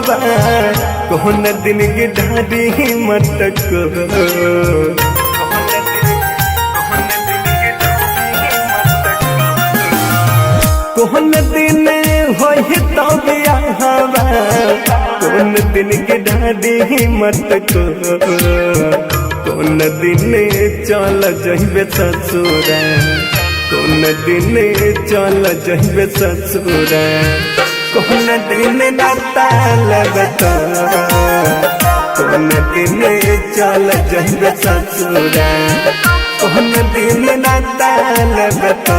हवा कौन दिन की ढारी मटक कौन दिन हो तब हवा कौन दिन की ढारी मटक कौन दिन चल जहिबे ससुरा कौन दिन चल जहिबे ससुरा कौन दिन नाता लगता कौन दिन चल जहिबे ससुरा कौन दिन नाता लगता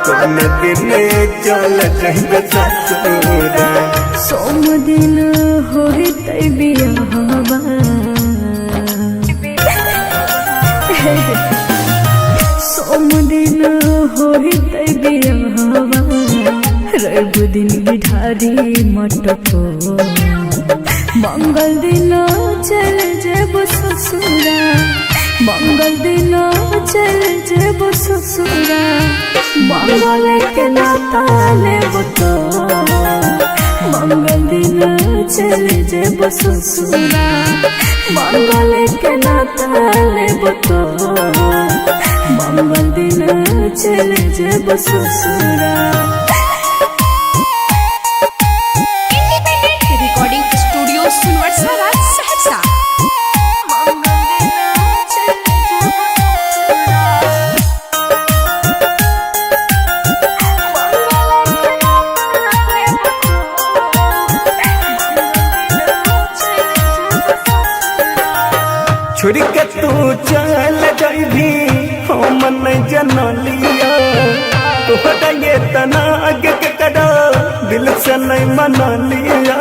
कौन दिन चल जहिबे ससुरा सोम दिन होते बियाहवा सोम दिन होते बियाहवा रवि दिन बिठारी मटको मंगल दिन चल जेब ससुरा मंगल दिन चल जेब ससुरा मंगल के नाता लेब तो मंगल दिन चल जेब ससुरा मंगल के नाता लेब तो मंगल दिन चल जेब ससुरा। रिकॉर्डिंग स्टूडियो सुनवरसारा सहरसा। छोड़ के तू चल जाइबी हम नहीं जनलिया तोहरा ये तना आगे के कड़ा दिल से नहीं मना लिया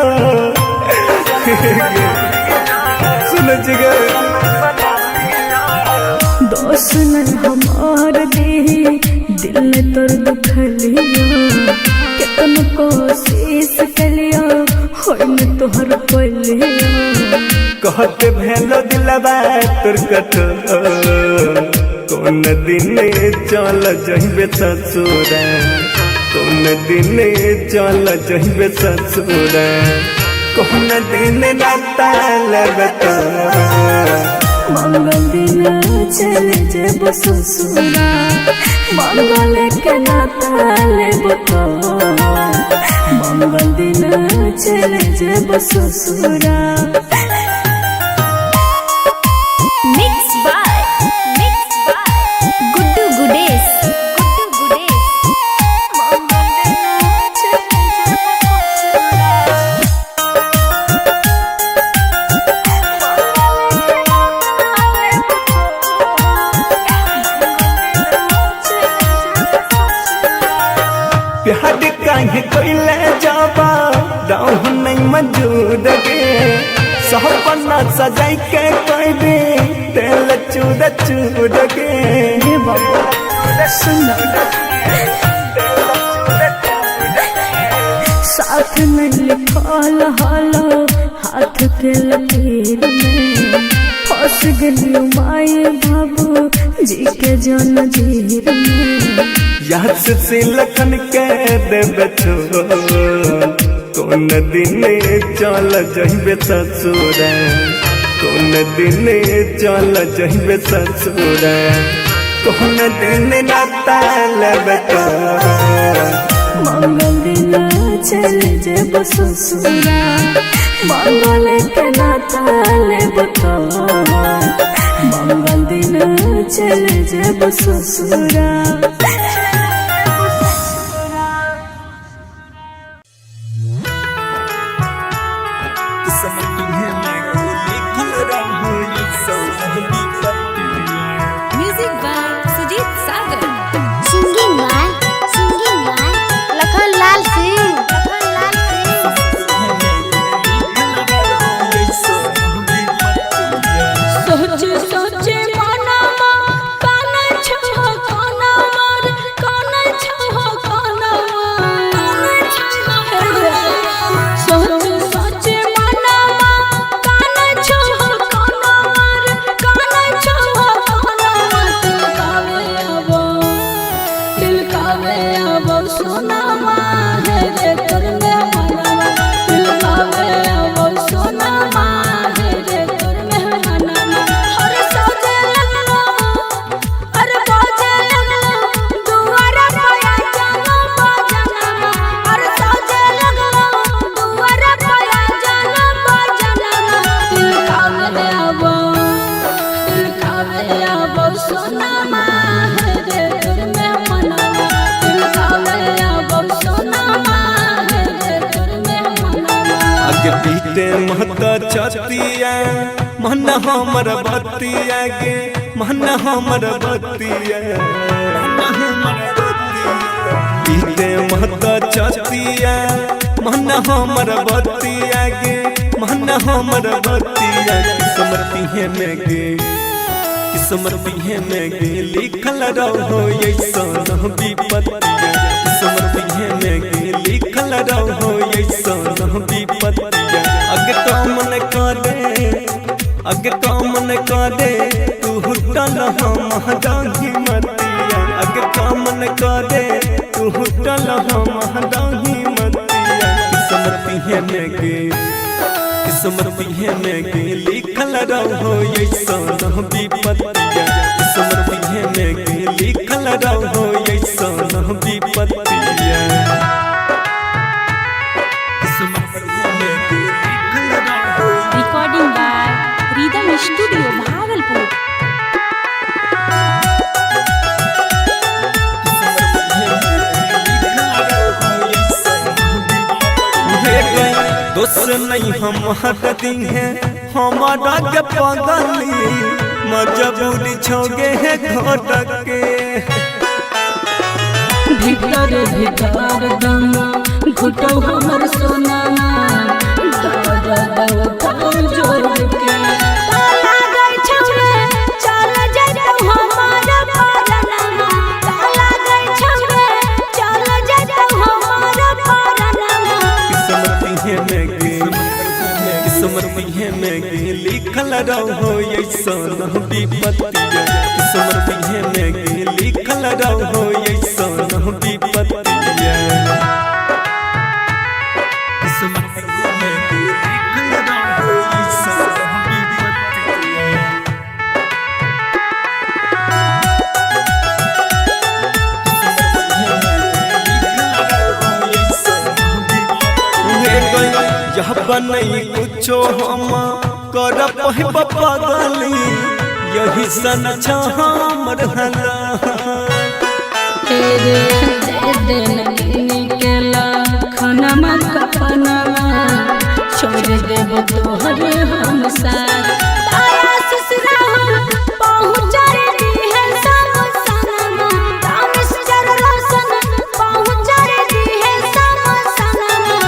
सुन जिगर दोस्त न हमार दे दिल ने तोर दुखलिया कितन कोशिश कलिया होय न तोहर कोलिया कहते भेलो दिलवा तोर कठोर कौन दिन चल जहिबे ससुरा कौन दिन चल जहिबे ससुरा कौन दिन नाता लगता मंगल दिन चल जेब ससुरा मंगल के नाता लेब तो मंगल दिन चल जेब ससुरा। प्यार काहे कोइले जाबा दाऊ नहीं मौजूद गे सपना सजाई के कोई दे दिल चूद चूद गे हे बाबा सुन साथ में लिखल हालो हाथ के लकीर में फंस गली माए बाबू जी के जन जीर में याद से लखन के देबे छोड़ कौन दिन चल जहिबे ससुरा कौन दिन चल जहिबे ससुरा कौन दिन नाता लेबे तो मंगल दिन चल जेब ससुरा मंगल के नाता लेब तो मंगल दिन चल जेब ससुरा। Music by Sujit Sagar. Singing by Lakhan Lal Singh. सोचे सोचे मनमा काना छो काना मर आगे पीटे महता छतिया मन हमर बतिया गे मन हमर बतिया पीटे महता छतिया मन हमर बतिया गे मन हमर बतिया समर्पिहे में गे समर्पिहे में गे लिखल रहो ऐसन विपत्तिया समर्पिहे में गे लिखल रहो ऐसन विपत्तिया अग कामन करे तू हुटल हम दाही मतिया अग कामन करे तू हुटल हम दाही मतिया समर्पिहे में गे समर्पिहे में गे लिखल रहो ऐसन विपत्तिया समर्पिहे में गे लिखल रहो ऐसन विपत्तिया recording by rhythm studio Bhagalpur. दोस्त नहीं हम हटती हैं हमारा के पगली मजबूरी छोगे है घोटक के भीतर भीतर दम घुटो हमर सोना जोर के ताला गई छौरे चल जइतो हमारा परनमा ताला गई छौरे चल जइतो हमारा परनमा समर्पिहे में गे लिखल रहो ऐसन विपत्तिया समर्पिहे में गे लिखल रहो ऐसन विपत्तिया समर्पिहे में गे लिखल रहो ऐसन यह बनई कुछो हम कर पहिब पगली यही सन हमर हला तेरे दिन निकला खनमा कफनमा छोड़ देब तोहरे हम साथ तारा ससुरा हम पहुँच रे है सब सनमा तामिस जर रोशन पहुँच रे है सब सनमा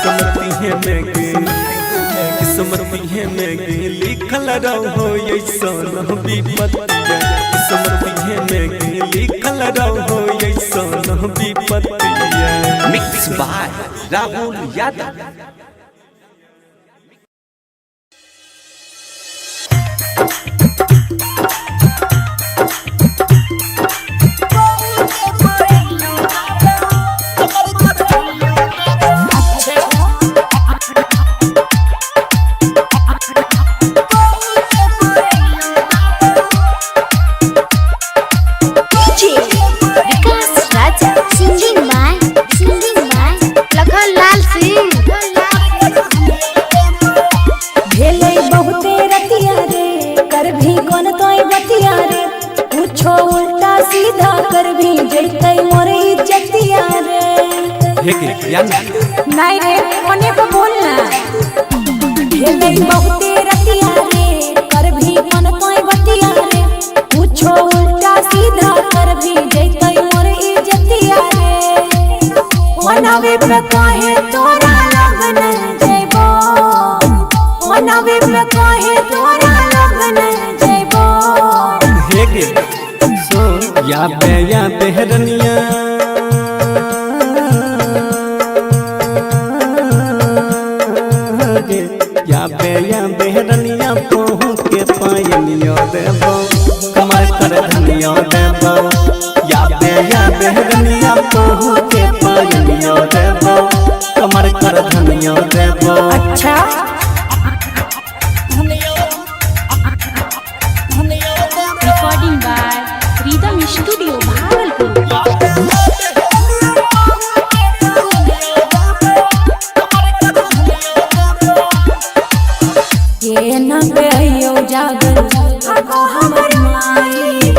समर्पिहे में गे लिखल रहो ऐसन विपत्तिया समर्पिहे में गे लिखल रहो ऐसन विपत्तिया मिक्स बाय राहुल यादव। नहीं रे कोने पे बोलना भेलै बहुते रतिया रे कर भी मन कोई बतिया रे पूछो उल्टा सीधा कर भी जैतै मोर इज्जतिया रे मनवे पे काहे तोरा लगन जइबो मनवे पे काहे तोरा लगन जइबो हे गे सो या बेहरनिया या बेहरनिया पहू के पायनियो देबो कमर कर धनियो देबो या बेहरनिया पहू के पायनियो देबो कमर कर धनियो देबो अच्छा recording by rhythm studio Bhagalpur. ये न बेयो जागल आगो हमर माई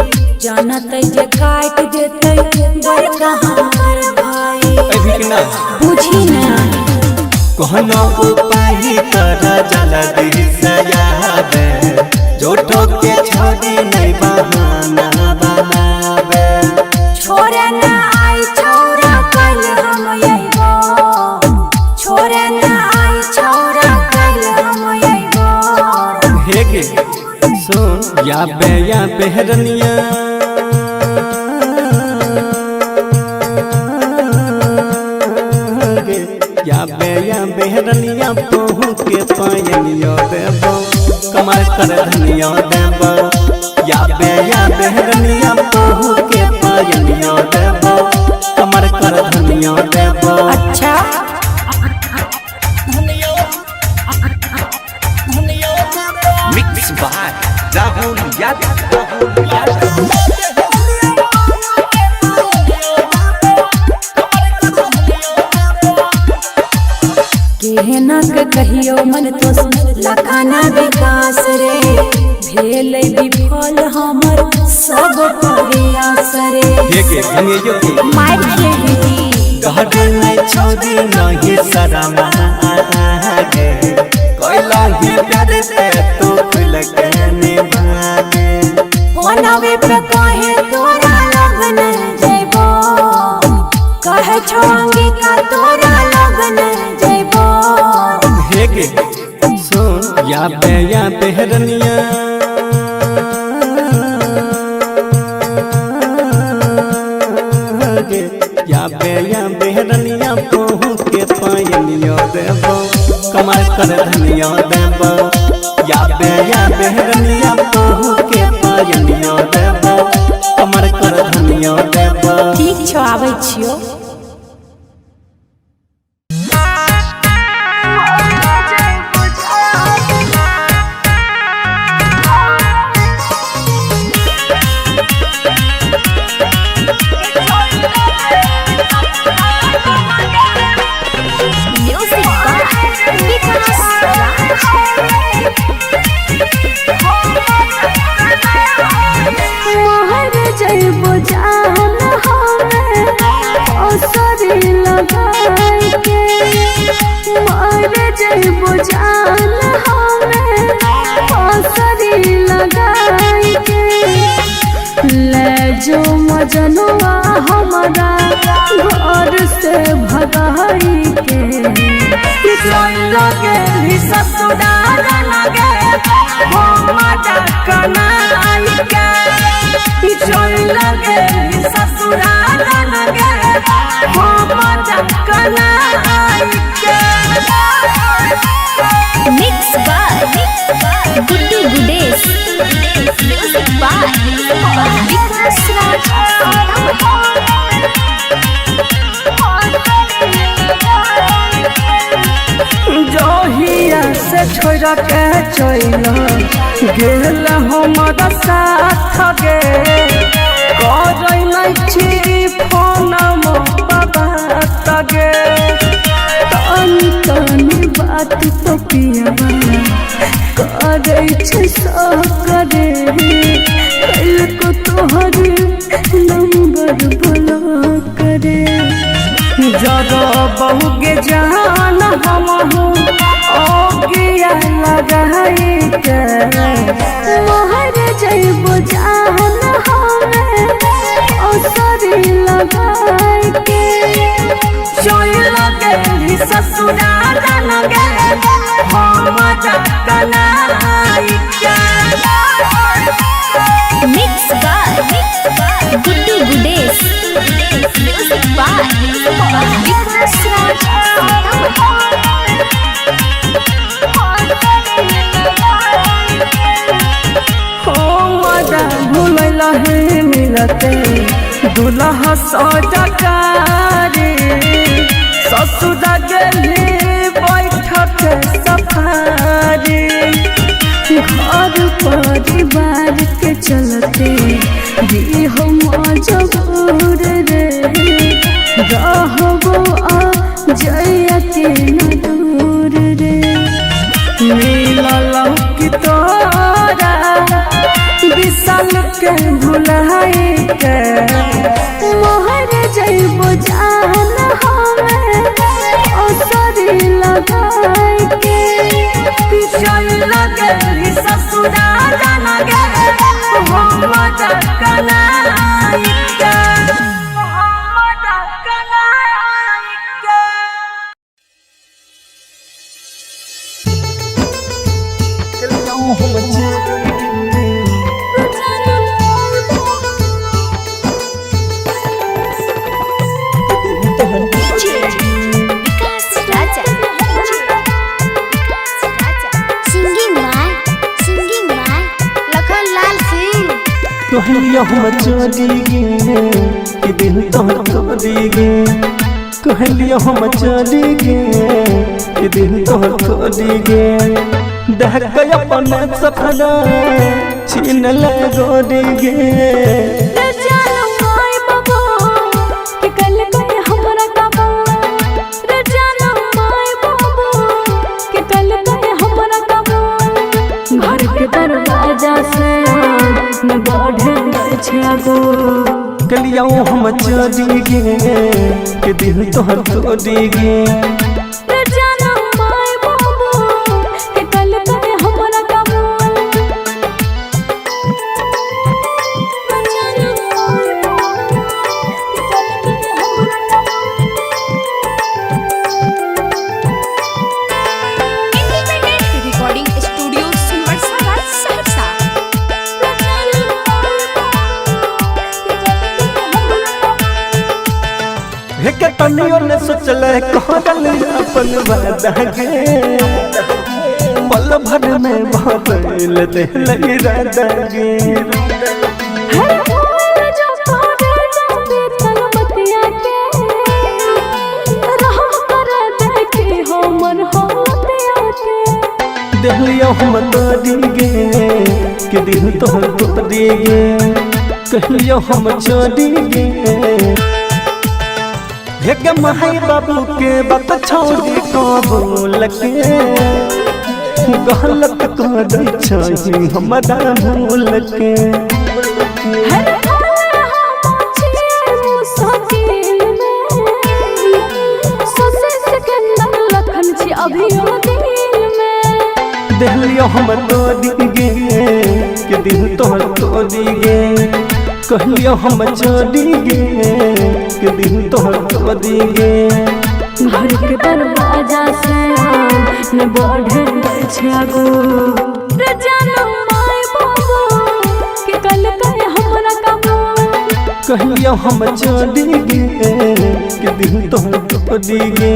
जानत जे काट देतै बड़का हमर भाई अभी ना बुझी ना कहनो उपाय सुन या बेहरनिया या बेहरनिया पहू के पायनिया देबो कमर कर धनिया देबो या बेहरनिया पहू के पायनिया देबो कमर कर धनिया देबो। अच्छा मिक्स बाय राहुल यादव। केहना के कहियो मन तो लखाना विकास रे भेल विफल हमर सब प्रयास रे देखे धनियो के माइक खेली गहड नहीं छोड़ी नहीं शरमा आगे कोइला ही प्यार से तो खुल के निभागे ओनवे पे कहे तोरा लगन जइबो कहे छोंगी का तोरा लगन जइबो देखे सुन या बेहरनिया या बेहरनिया पहू के पायनिया देबो कमर कर धनिया देबो या बेहरनिया पहू के पायनिया देबो कमर कर धनिया देबो। ठीक छो आबै छियो। मोहर जइबो जान हमें असरी लगाई के मोहर जइबो जान हमें असरी लगाई के ले जो मजनुआ हमारा घर से भगाई के लगे ससुराल लगे कनाई के लगे ससुराल लगे कनाई के। Mix by Guddu Gudesh music by Vikas जहिया से छोड़ के चल गेल हमारा साथ गे कर नहीं फोन बाबा तगे तनी तनी बात तो पियावा करे छे करे कल को तोहर नंबर ब्लॉक करे जरा बहुगे जान हम ओगिया लगाई के मोहर जइबो जान हमें असरी लगाई के लगे ससुराल लगे हम कनाई के। Mix by Guddu Gudesh music by Vikas भूल मिलते दुल्हा सजकारी ससुर गेली बैठक सफारी घर परिवार के चलते भी हम मजबूर रे रहबो आ जयते न दूर रे मिलल की तोरा विशाल के भुलाई के मोहर जइबो जान हमें असरी लगाई के लगे ससुराल लगे हम कनाई के। कहलियो हम चोरी गे कि दिल तोहर तोड़ी गे कहलियो हम चोरी गे कि दिल तोहर तोड़ी गे देख के अपन सपना छीन ले गोरी गे दरवाजा से न बढ़े छागो कलिया हम चोरी गे कि दिल तोहर तोड़ी गे जाना माय बाबू के कल करे हमरा काबू जाना माय बाबू के कल करे हमरा काबू independent recording studio Sunwarsa Saharsa. हे के तनियो ने सोचले कहल अपन वादा गे पल भर में बदल दे लगी राधा गे हर फूल जो तोड़े जाते तलबतिया के रहम कर देखे हो मन होतिया के देहलियो हम तोड़ी गे कि दिल तोहर तोड़ी गे कहलियो हम चोरी गे हे के माई बाबू के बात छोड़ी कबूल के गलत कर छी हमरा भूल के हर फूल हम छिए मुसाकिल में सोसे सिकंदर लखन छी अभी ओ दिल में देहलियो हम तोड़ी गे कि दिल तोहर तोड़ी गे कहलियो हम चोरी गे कि दिल तोहर तोड़ी गे घर के दरवाजा से न बढ़े छागो जाना माय बाबू के कल करे हमरा काबू कहलियो हम चोरी गे कि दिल तोहर तोड़ी गे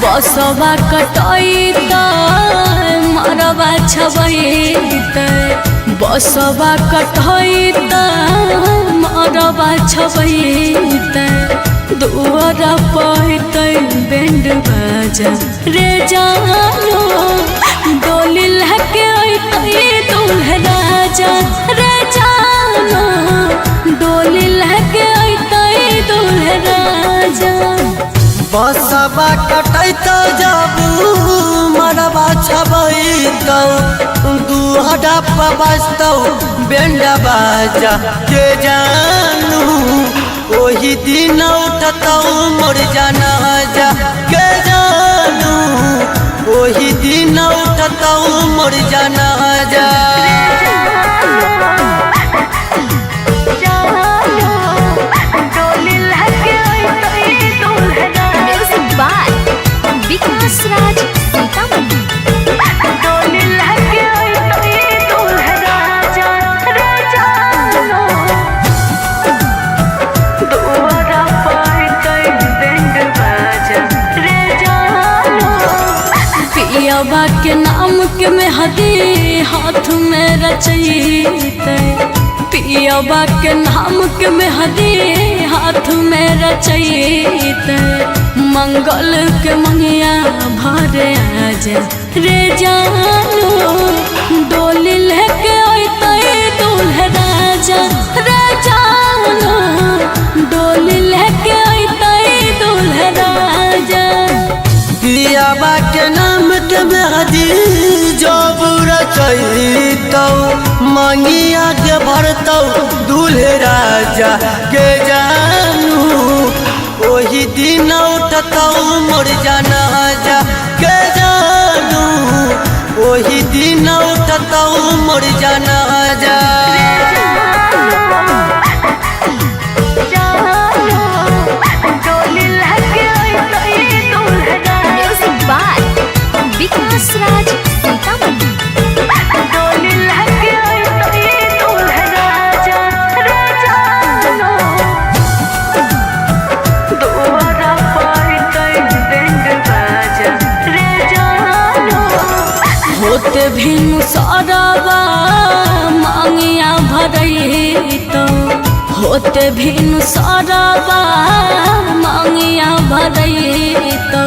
बसवा कटई त मरवा छबई बसवा कटई त मरवा छबई दुआर पड़तै बैंड बाजा रे जानो डोली लहके अइतै दूल्हा राजा रे जानो डोली लहके अइतै दूल्हा राजा बसवा कटैत जाबू मरबा छबैतौ दुहरा पबस्तौ बेंड बाजा के जानू ओही दिन उठतौ मोर जनाजा के जानू ओही दिन उठतौ मोर जनाजा विकास राज सीतामढ़ी पियबा के नाम के मेहदी हाथ में रचैते पियबा के नाम के मेहदी हाथ में रचैते मंगल के मंगिया भरे आजा रे जानू डोली लेके अइतै दूल्हा राजा रे जानू डोली लेके अइतै दूल्हा राजा पियबा के नाम के मेहदी जब रचैतौ मंगिया के भरतौ दूल्हे राजा के जानू ओही दिन उठतौ मोर जनाजा के जानू वही दिन उठता मोर जाना जा म्यूजिक बाय विकास राज सीतामढ़ी। होते भिनु सरवा मांगिया भरई तो होते भिनु सरवा मांगिया भरई तो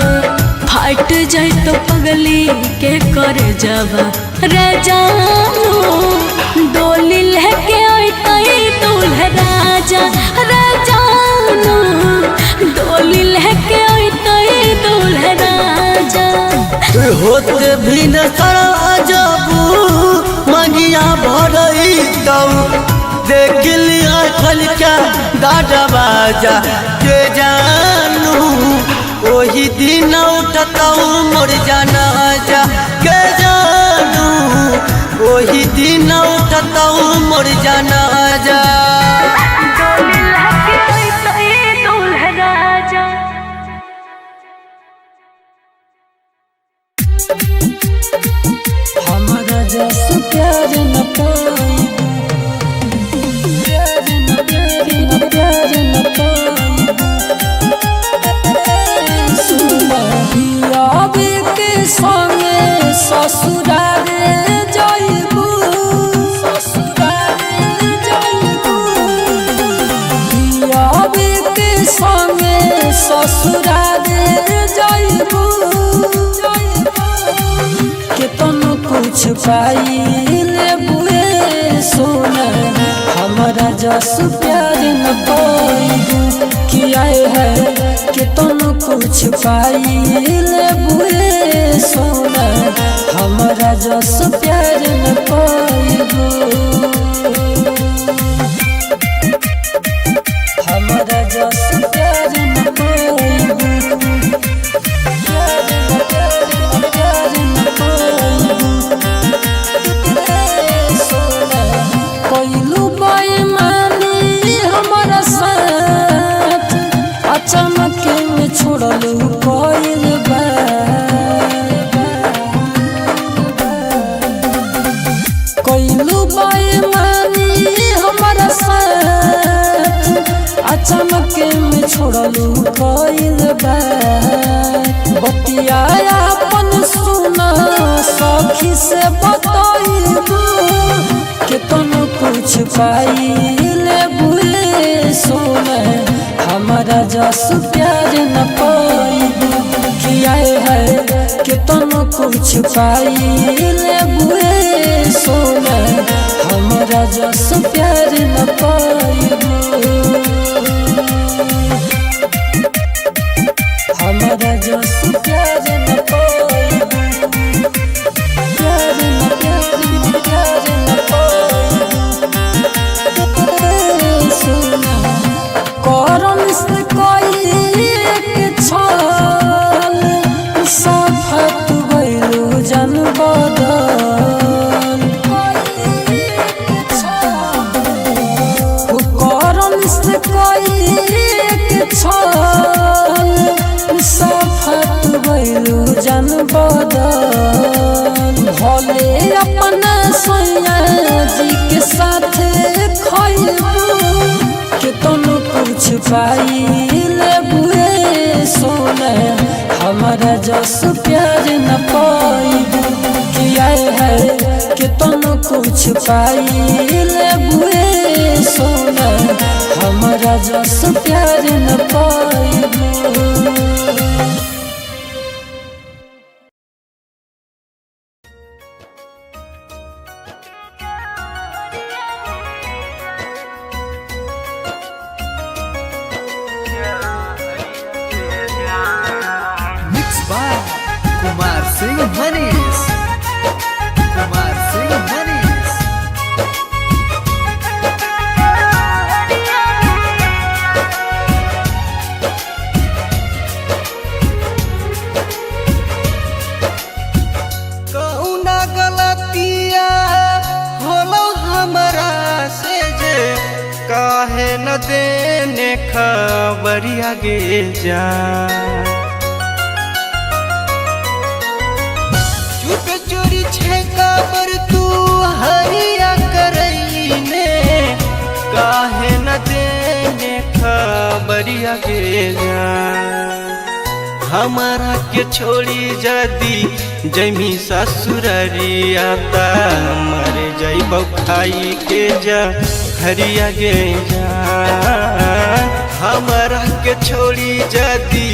फट जाए तो पगली के कर जबा रे जानू डोली लेके अइतई दूल्हा राजा रे जानू डोली लेके अइतई दूल्हा राजा। होते भी न सरा जाबू मंगिया भरई दऊ देख लिया खल क्या दादा बाजा के जानू वही दिन उठता मोर जाना जा के जानू वही दिन उठता मोर जाना जा हमारा जस प्यार न पाई प्यार न पाई सुमहियाबे के संगे ससुरारे जाइबू हियाबे के संगे ससुरारे जाइबू केतनो कुछ पाई लेबुए सोना हमारा जस प्यार न पाइबू किया है केतनो कुछ पाई लेबुए सोना हमारा जस प्यार न पाइबू हमारा जस प्यार न पाइबू कोइलू बेईमानी हमारा साथ अचानक में छोड़लू कोइल बा कोइलू बेईमानी हमारा साथ अचानक में छोड़लू कोइल बा बतिया अपन सुना सखी से बताइबू केतनो कुछ पाई लेबुए सोना हमारा जस प्यार न पाइबू किया है केतनो कुछ पाई लेबुए सोना हमारा जस प्यार न पाइबू हमारा जस प्यार न पाइबू प्यार न पाइबू सोना करम से कोई एक छल सफत भइलू जन बदल करम से कोई एक छल सफत भइलू जन बदल भले अपना सैया जी के साथ खइबू केतनो कुछ पाई लेबुए सोना हमारा जस प्यार न पाइबू किया है केतनो कुछ पाई लेबुए सोना हमारा जस प्यार न पाइबू। Mixed by Kumar Singh Manish. Kumar Singh Manish. कौना खबरिया गे जा चुप चोरी छेका पर तू हरिया करैने काहे न देने खबरिया गे जा हमारा के छोड़ी जदी जमी ससुररिया ता मर जइब खाई के जा हरिया गे जा हमारा के छोड़ी जदी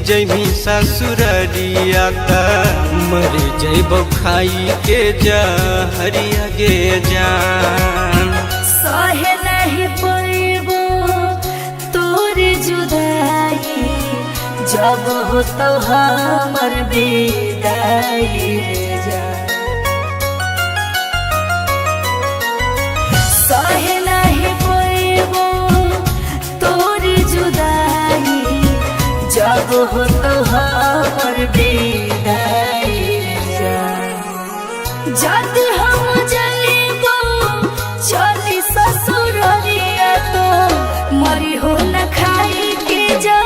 जमी ससुररिया ता मर जइब खाई के जा हरिया गे जा सहे नहीं पैबो तोर जुदाई जब हो तो हमर विदाई जा सहे नहीं पैबो तोर जुदाई जब हो तो हमर विदाई जा जद हम जइबो चली ससुररिया तो मरी हो न खाई के जा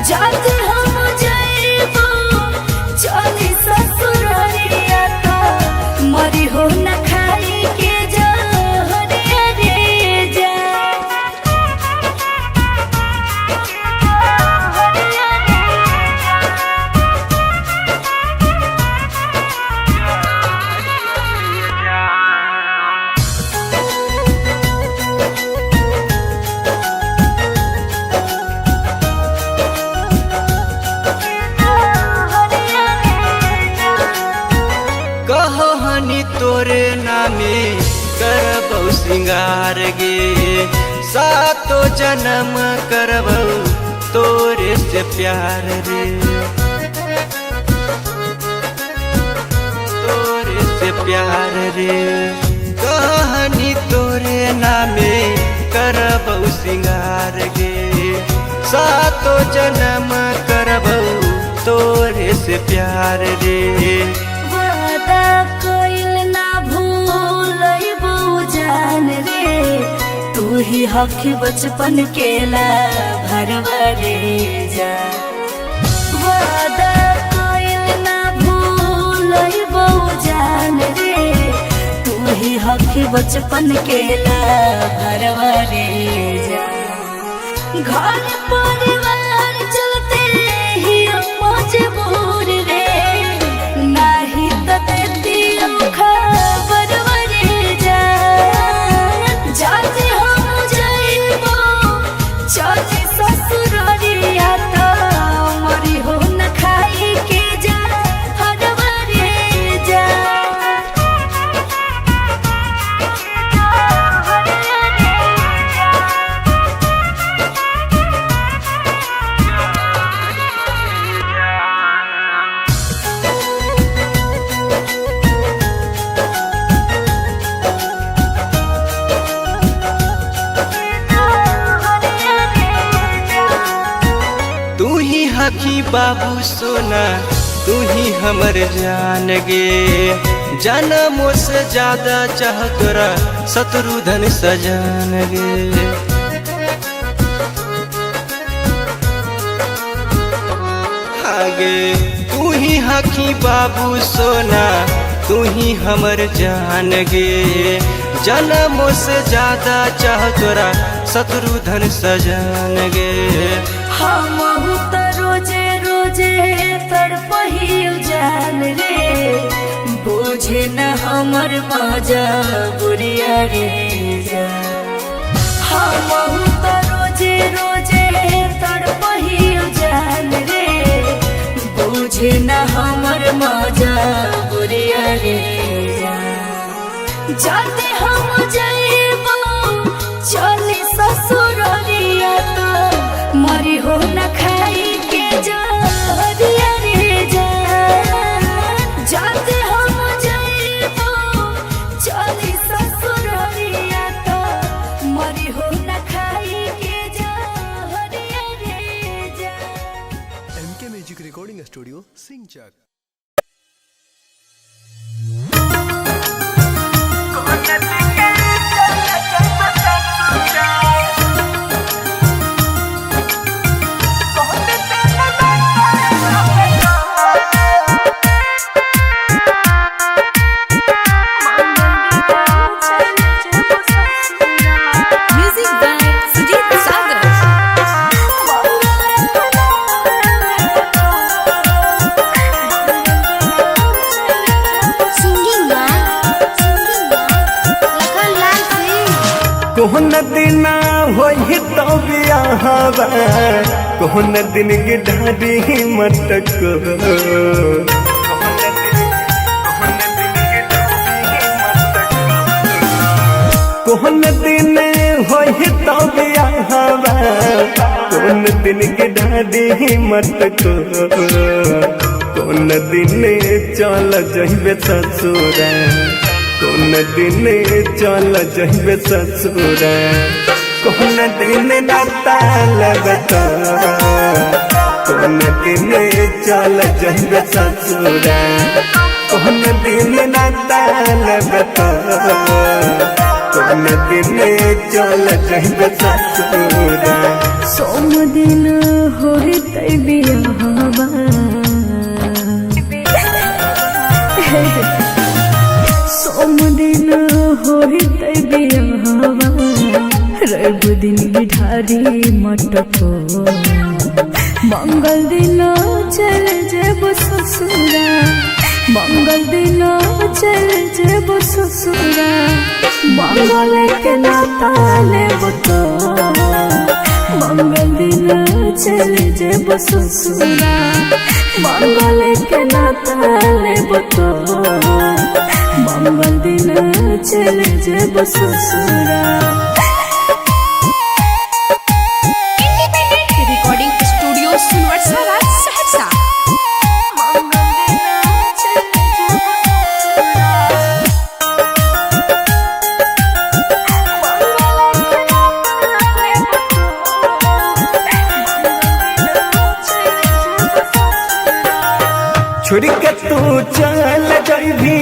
जद हम जइबो चली ससुररिया तो मरी हो न खाई के जा कहो हनी तोरे नामे करबौ सिंगार गे सातो जन्म करबौ तोरे से प्यार रे तोरे से प्यार रे कहानी तोरे नामे करबौ सिंगार गे सातो जन्म करबौ तोरे से प्यार रे वादा कोइल ना भूलइबो जान रे तू ही हक बचपन के ला भरवा रे जा वादा कोइल ना भूलइबो जान रे तू ही हक बचपन के ला भरवा रे जा घर परिवार चलते ही मजबूर रे नाही तो दियो खबर रे जा जाते हम जइबो चली ससुररिया तो मरी हो न खाई के जा हरवा रे जा तू ही हकी बाबू सोना तू ही हमर जान गे जनमों से ज्यादा चाह तोरा शत्रुधन सजान गे आगे तू ही हकी बाबू सोना तू ही हमर जान गे जनमों से ज्यादा चाह तोरा शत्रुधन सजान गे हम तो रोजे रोजे तड़पही जान रे बुझे न हमर मजबूरिया रे जा हम तो रोजे रोजे तड़पही जान रे बुझे न हमर मजबूरिया रे जा जाते हम जइबो चली ससुररिया तो मरी हो न खाई के जा रे जा जाते हम जइबो चली ससुररिया तो मरी हो न खाई के जा रे जा MK Music Recording Studio, Singchak. Con दिन होई तो बियाहवा कौन दिन की ढाडी मटको कौन दिन होई तो बियाहवा कौन दिन की ढाडी मटको कौन दिन चल जइबे ससुरा कौन दिन चल जइबे ससुरा कौन दिन नाता लगता कौन दिन चल जइबे ससुरा कौन दिन नाता लगता कौन दिन चल जइबे ससुरा सोम दिन होई तै बियाहवा सोम दिन होई तै बियाहवा रवि दिन ढारी मटको मंगल दिन चल जेब ससुरा मंगल दिन चल जेब ससुरा मंगल के नाता लेब तो मंगल दिन चल जेब ससुरा मंगल के नाता लेब तो मंगल दिन चल जेब ससुरा रिकॉर्डिंग स्टूडियो सुनवरसारा सहरसा। छोड़ के तू चल जाइबी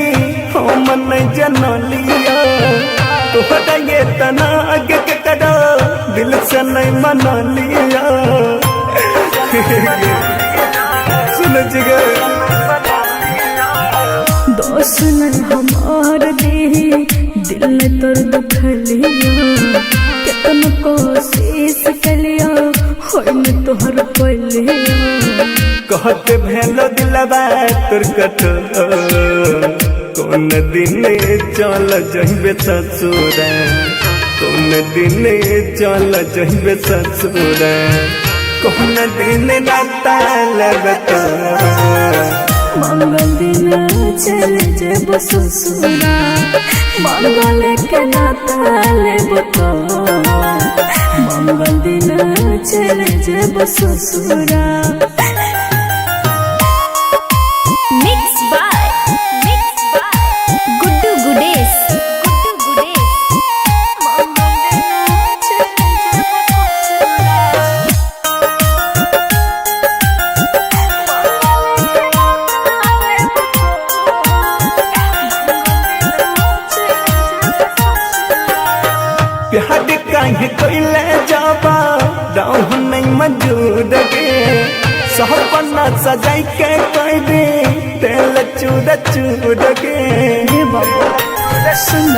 हम नहीं जनलिया तोहरा ये तना आगे के कदा दिल से नहीं मना लिया सुन जिगर दोस्त न हमार दे दिल ने तोर दुखलिया कितन कोशिश कलिया होई न तोहर पलिया कहते भेलो दिलवा तोर कठो कौन दिन चल जइबे ससुरा कौन दिन चल जइबे ससुरा कौन दिन नाता लगता मंगल दिन चल जेब ससुरा मंगल के नाता लेब तो मंगल दिन चल जेब ससुरा मिक्स बाय गुड्डू गुडेश प्यार काहे कोइले जाबा दाऊ नहीं मौजूद के सपना सजाई के कोई दे तेल चूड़ चूड़ के हे बाबा सुन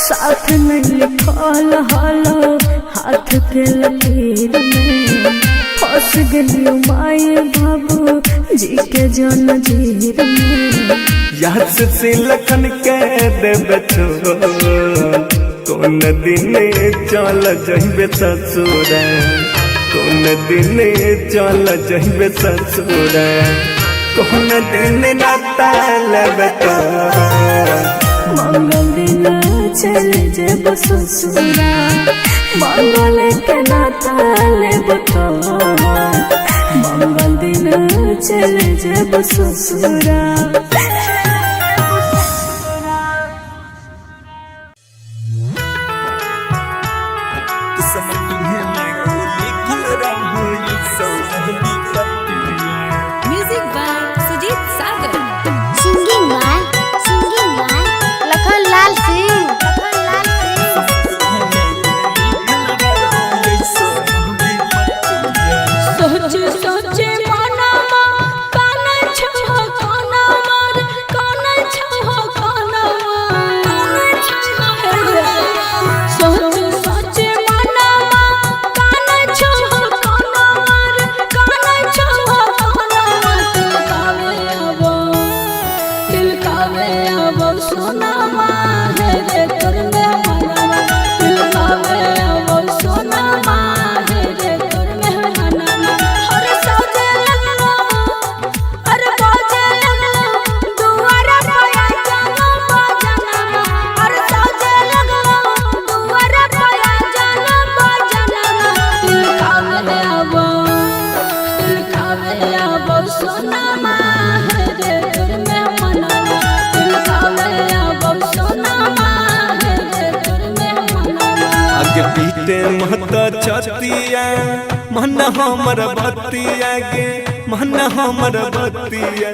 साथ में लिखल हालो हाथ के लकीर में फंस गलियो माए बाबू जी के जन जीर में याद से लखन के देबे छो कौन दिन चल जइबे ससुरा कौन दिन चल जइबे ससुरा कौन दिन नाता लेबे तो मंगल दिन चल जेब ससुरा मंगल के नाता लेब तो मंगल दिन चल जेब ससुरा music by Sujit Sagar. Singing by Lakhan Lal Singh सोचे सोचे मनमा काना छो काना मार पीते महत छतिया मन हमर बतिया गे मन हमर बतिया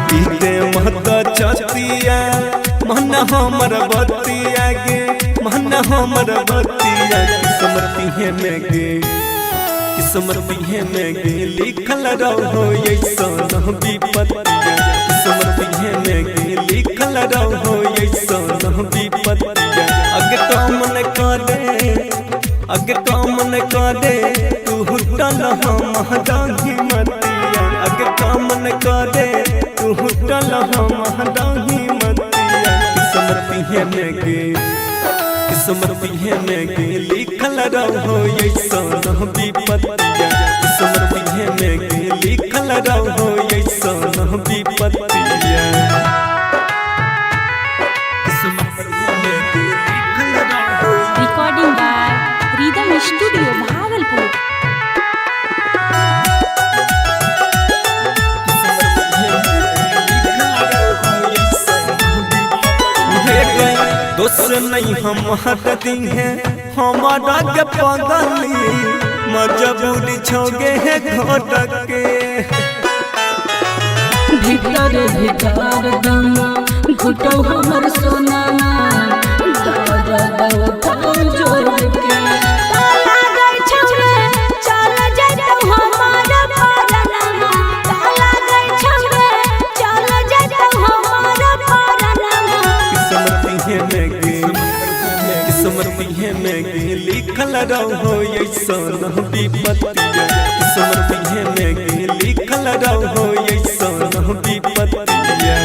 पीते महत छतिया मन हमर बतिया गे मन हमर बतिया किस्मती है में गे किस्मती है में गे लिखल रहो ऐसा विपत्तिया किस्मती है में गे लिखल रहो ऐसा विपत्तिया अगे कामन करे अगे कामन करे तू हुटल हम डाही मतिया अगे कामन करे तू हुटल हम डाही मतिया किस्मती है में गे किस्मती है में गे लिखल रहो ऐसा विपत्तिया किस्मती है में गे लिखल रहो ऐसा विपत्तिया recording by rhythm studio Bhagalpur. दोस्त नहीं हम हटती हैं हमारा के पगली मजबूरी छोगे है घोटक के भीतर भीतर दम घुटो हमर सोना जोड़ के ताला गई छौरे चल जइतो हमार परनमा ताला गई छौरे चल जइतो हमार परनमा किस्मती है में गे लिखल रहो ऐसा विपत्तिया किस्मती है में गे लिखल रहो ऐसा विपत्तिया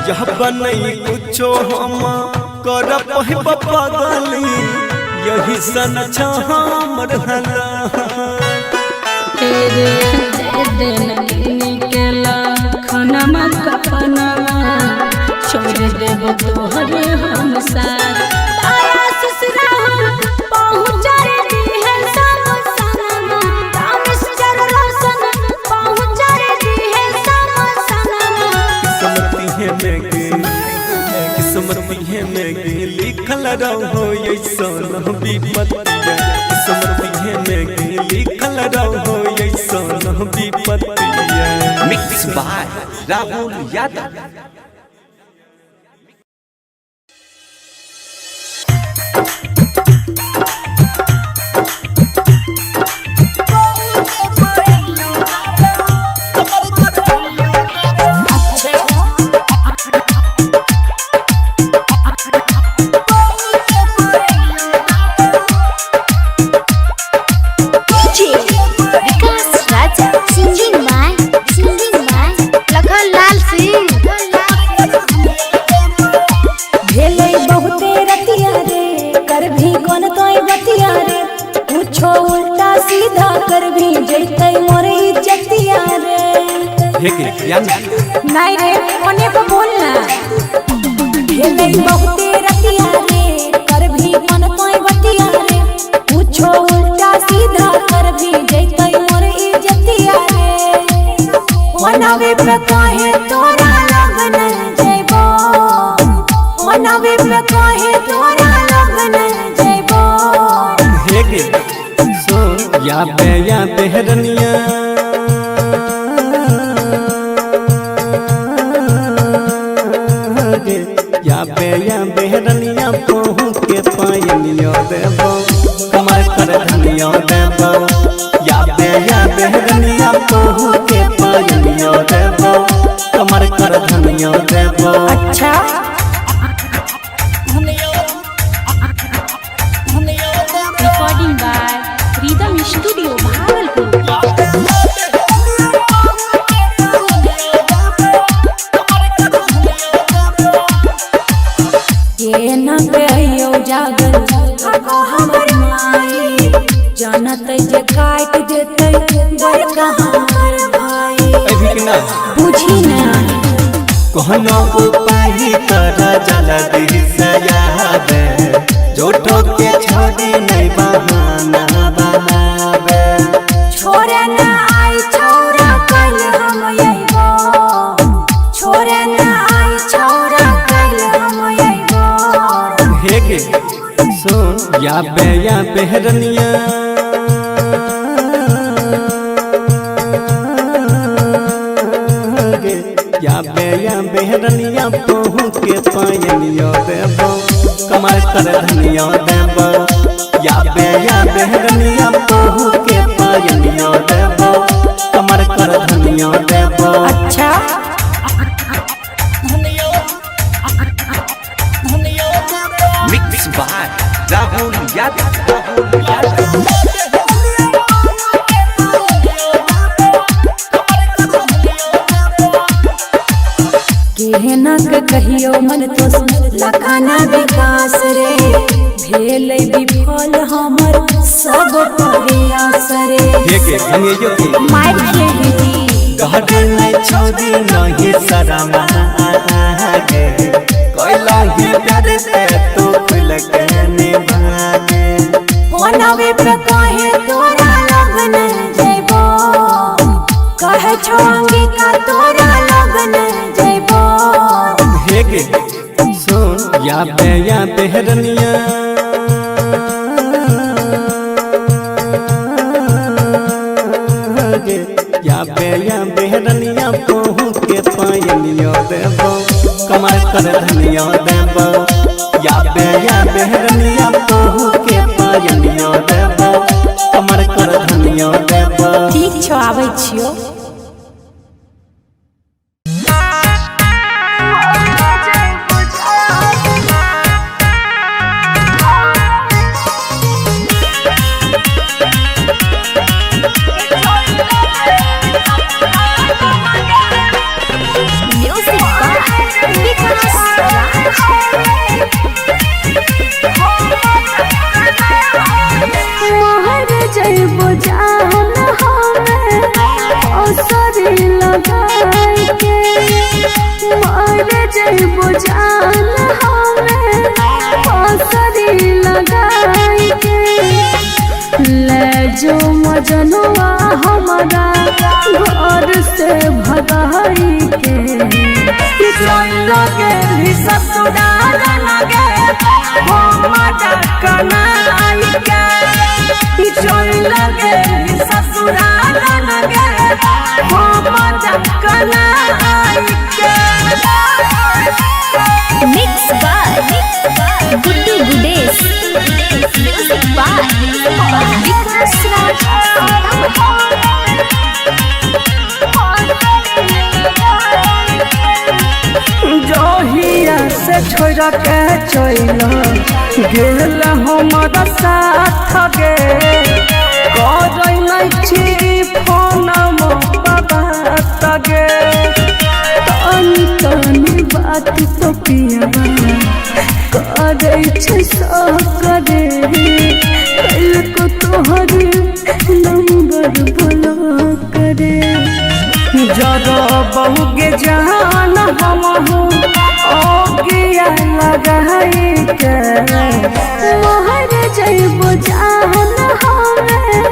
यह बनई कुछो हम कर पगली यही सन हमर हला तेरे दिन निकला खनमा कफनमा छोड़ देब तोहरे हम साथ तारा ससुरा हम पहुँच दी है सब सनमा रामेश्वर रोशन पहुँच दी है सब सनमा किस्मती है में गे लिखल रहो ऐसा विपत्तिया किस्मती है में गे लिखल रहो ऐसा विपत्तिया मिक्स बाय राहुल यादव। नहीं रे कोने पे बोलना भेलै बहुते रतिया रे कर भी मन तोय बतिया रे पूछो उल्टा सीधा कर भी जैतै मोर इज्जतिया रे मनावे पे काहे तोरा लगन जइबो मनावे पे काहे तोरा लगन जइबो हे के सो या बेहरनिया या बेहरनिया पहू के पायनियो देबो कमर कर धनियो देबो या बेहरनिया पहू के पायनियो देबो कमर कर धनियो देबो। अच्छा recording by rhythm studio Bhagalpur. ये न गयो जागल हमर माई जानत जे काट देते बड़का हमर भाई अभी ना बुझी ना कहनो उपाय कर जल्दी से आवे झूठो के छोड़ी नहीं बहाना बनावे छोरे ना आई छौरा कल हम अइबो छोरे ना आई छौरा कल हम अइबो हे गे सुन या बेहरनिया या बेहरनिया पहू के पायनिया देबो कमर कर धनिया देबो या बेहरनिया पहू के पायनिया देबो कमर कर धनिया देबो अच्छा मिक्स बाय राहुल यादव केहना के कहियो मन तो लखाना विकास रे भेल विफल हमर सब प्रयास रे के धनियो के मार खेली घर नहीं छोड़ी नहीं शरम आगे कोइला ही प्यार से तो खुल के निभागे होनावे पे कहे तोरा लगन जइबो कहे छोंगी का तोरा लगन जइबो हे गे सुन या बेहरनिया या बेहरनिया पहू के पायनिया देबो कमर कर धनिया देबो या बेहरनिया पहू के पायनिया देबो कमर कर धनिया देबो ठीक छौ आबै छियो मोहर जइबो जान हमें असरी लगाई के मोहर जइबो जान हमें असरी लगाई के ले जो मजनुआ हमारा घर से भगाई के लगे ससुराल लगे हमारा कनाई के चोर लगे ससुराल लगे हमारा कनाई के mix by Guddu Gudesh music by Vikas Raj जोहिया से छोड़ के चल गेल हमारा साथ गे कर नहीं छी फोन बाबा तगे तनी तनी बात तो पियावा करे छै करे कल को तोहर नंबर ब्लॉक करे जरा बहु के जान हम ओ गया लगाई के मोहर जइबो जान हमें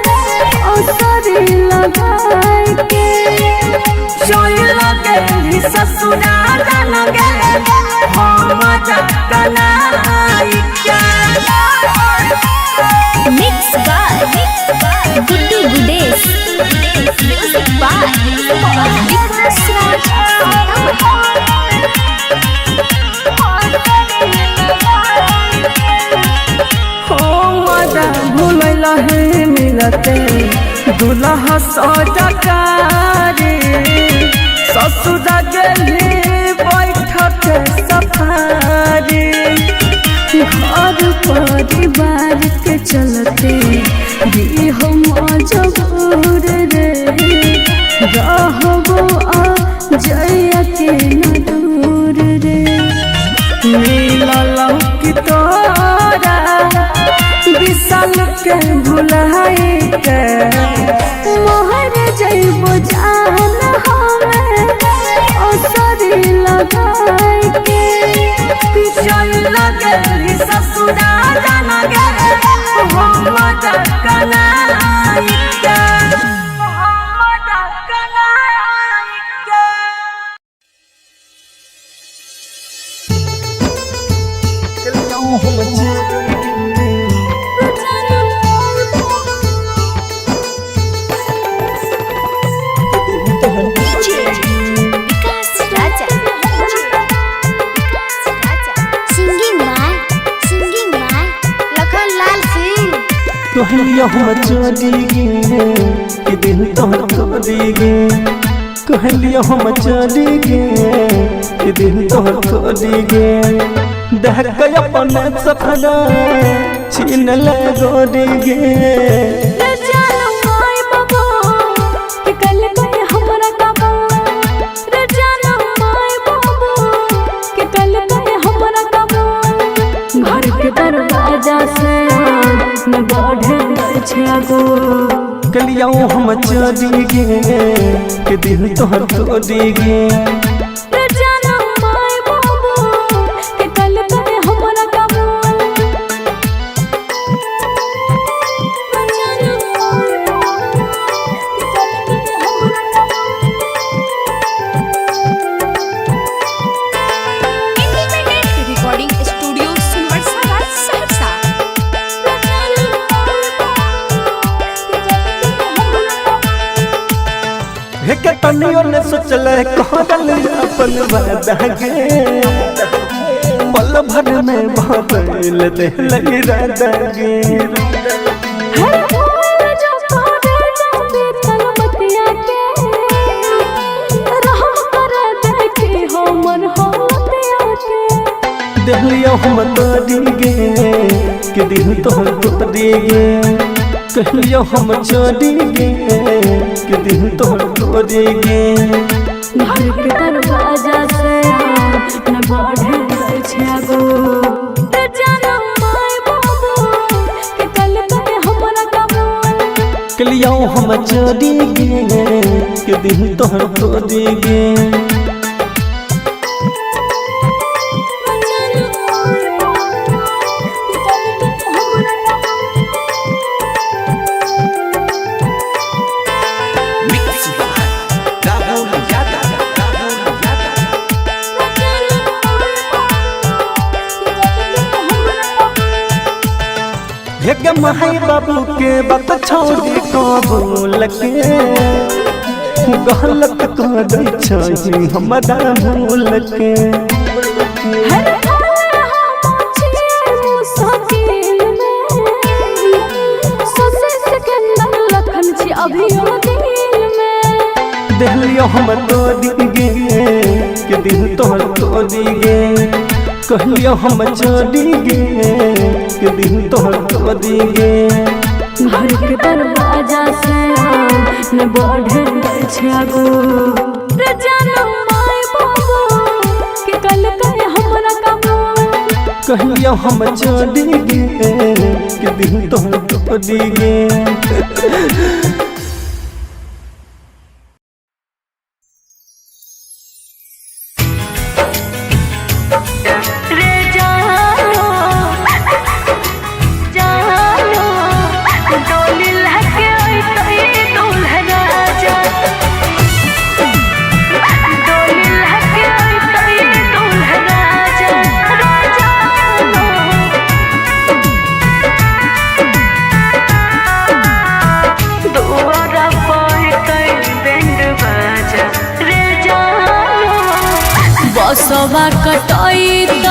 असरी लगाई के चोर लगे ससुराल लगे हम कनाई के mix by Guddu Gudesh music by Vikas Raj भूल है मिलते दुल्हा सजकारी ससुर गेली बैठक सफारी घर परिवार के चलते भी हम मजबूर रे रहबो आ जइया के न दूर रे मिलल की तोरा विशाल के भुलाई के मोहर जइबो जान हमें असरी लगाई के पिछल लगे ससुरा जाना गे मोहम्मद कनाई के मोहम्मद कनाई के कहलिया हम चली गे कि दिल तोहर तोड़ी गे कहलिया हम चली गे कि दिल तोहर तोड़ी गे देख के अपने सफरा छीन ले गोरी गे घर के दरवाजा से न बढ़े छागो कलिया हम चली गे कि दिल तोहर तोड़ी गे के तनियो ने सोचल कहल अपन वादा गे पल भर में बदल दे लगी राधा गे देहलिया हम तोड़ी गे कि दिल तोहर तोड़ी गे कहलिया हम चली गे कि दिल तोहर तोड़ी गे घर के दरवाजा से न बढ़े छागो कलिया हम चली गे कि दिल तोहर तोड़ी गे माई बाबू के बात छोड़ी कबूल के गलत कर छी हमरा भूल के देहलियो हम तोड़ी गे कि दिल तोहर तोड़ी गे कहलियो हम चली गे कि दिल तोहर तोड़ी गे घर के दरवाजा से न बढ़े छागो कहलियो हम चली गे कि दिल तोहर तोड़ी गे बसवा कटैत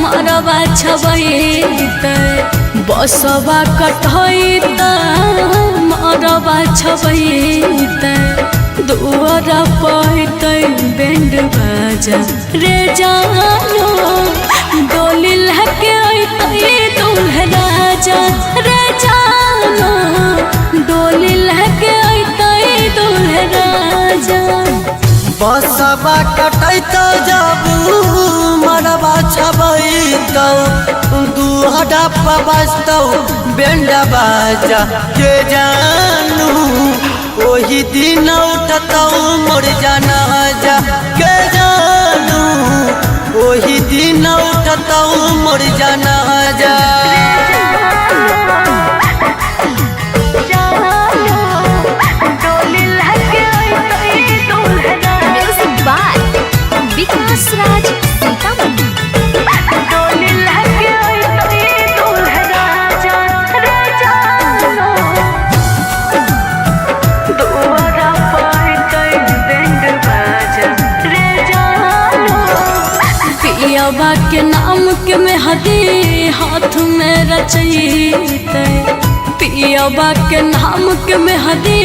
मरवा छबैत बसवा कटैत मरवा छबैत दुआर पैत बैंड बाजा रे जानो डोली लहके अइतै दूल्हा राजा रे जानो डोली लहके अइतै दूल्हा राजा बसवा कटैत जाबू मरवा छबैत दुहरा पबस्तौ बैंड बाजा के जानू ओही दिन उठतौ मोर जाना जा के जानू मोर जाना जा म्यूजिक बाय विकास राज सीतामढ़ी। पियाबा के नाम के मेहदी हाथ में रचैते, पियाबा के नाम के मेहदी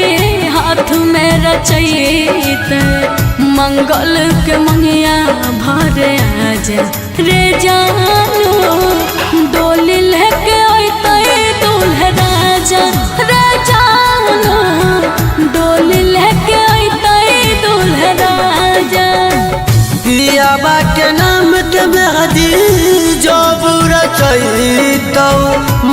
हाथ में रचैते, मंगल के मंगिया भरे आजा रे जानू, डोली लेके अइते दूल्हे राजा रे जानू, डोली लेके अइते दूल्हे राजा। पियाबा के नाम के मेहदी जब रचैतौ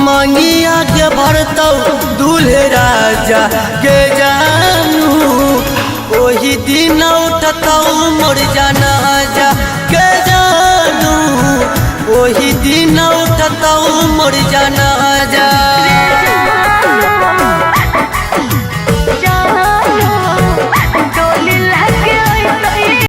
मंगिया के भरतौ दूल्हे राजा के जानू, ओही दिन उठतौ मोर जाना जा के जानू, ओही दिन उठतौ मोर जाना जा।